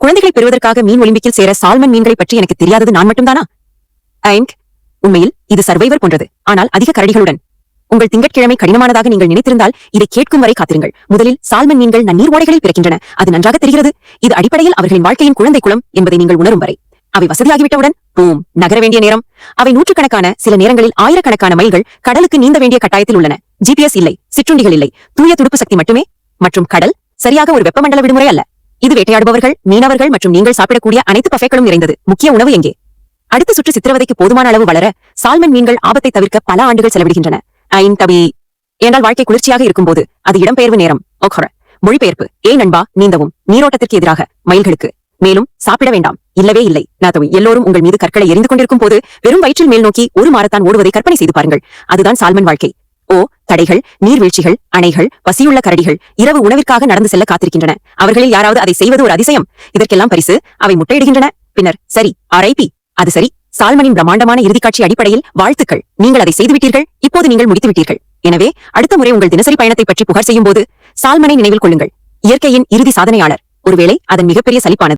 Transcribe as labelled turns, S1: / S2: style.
S1: குழந்தைகளை பெறுவதற்காக மீன் ஒலிம்பிக்கில் சேர சால்மன் மீன்களை பற்றி எனக்கு தெரியாதது நான் மட்டும்தானா? உண்மையில் இது சர்வைவர் போன்றது, ஆனால் அதிக கரடிகளுடன். உங்கள் திங்கட்கிழமை கடினமானதாக நீங்கள் நினைத்திருந்தால் இதை கேட்கும் வரை காத்திருங்கள். முதலில் சால்மன் மீன்கள் நன்னீர் ஓடைகளில் பிறக்கின்றன, அது நன்றாக தெரிகிறது. இது அடிப்படையில் அவர்களின் வாழ்க்கையின் குழந்தை குளம் என்பதை நீங்கள் உணரும் வரை. அவை வசதியாகிவிட்டவுடன் பூம் நகர வேண்டிய நேரம். அவை நூற்றுக்கணக்கான, சில நேரங்களில் ஆயிரக்கணக்கான மைல்கள் கடலுக்கு நீந்த வேண்டிய கட்டாயத்தில் உள்ளன. GPS இல்லை, சிற்றுண்டிகள் இல்லை, தூய துடுப்பு சக்தி மட்டுமே. மற்றும் கடல் சரியாக ஒரு வெப்பமண்டல விடுமுறை அல்ல. இது வேட்டையாடுபவர்கள், மீனவர்கள் மற்றும் நீங்கள் சாப்பிடக்கூடிய அனைத்து பஃபேக்களும் நிறைந்தது. முக்கிய உணவு எங்கே? அடுத்த சுற்று சித்திரவதைக்கு போதுமான அளவு வளர சால்மன் மீன்கள் ஆபத்தை தவிர்க்க பல ஆண்டுகள் செலவிடுகின்றன. ஏனால் வாழ்க்கை குளிர்ச்சியாக இருக்கும்போது அது இடம்பெயர்வு நேரம். மொழிபெயர்ப்பு: நண்பா, நீந்தவும் நீரோட்டத்திற்கு எதிராக மைல்களுக்கு. மேலும் சாப்பிட வேண்டாம், இல்லவே இல்லை. எல்லோரும் உங்கள் மீது கற்களை எரிந்து கொண்டிருக்கும் போது வெறும் வயிற்றில் மேல் நோக்கி ஒரு மாரத்தான் ஓடுவதை கற்பனை செய்து பாருங்கள். அதுதான் சால்மன் வாழ்க்கை. தடைகள், நீர்வீழ்ச்சிகள், அணைகள், பசியுள்ள கரடிகள் இரவு உணவிற்காக நடந்து செல்ல காத்திருக்கின்றன. அவர்களில் யாராவது அதை செய்வது ஒரு அதிசயம். இதற்கெல்லாம் பரிசு அவை முட்டையிடுகின்றன. பின்னர் சரி, RIP. அது சரி. சால்மனின் பிரம்மாண்டமான இறுதிக்காட்சி அடிப்படையில் வாழ்த்துக்கள், நீங்கள் அதை செய்துவிட்டீர்கள். இப்போது நீங்கள் முடித்துவிட்டீர்கள். எனவே அடுத்த முறை உங்கள் தினசரி பயணத்தை பற்றி புகார் செய்யும் போது சால்மனை நினைவில் கொள்ளுங்கள். இயற்கையின் இறுதி சாதனையாளர். ஒருவேளை அதன் மிகப்பெரிய சலிப்பானது.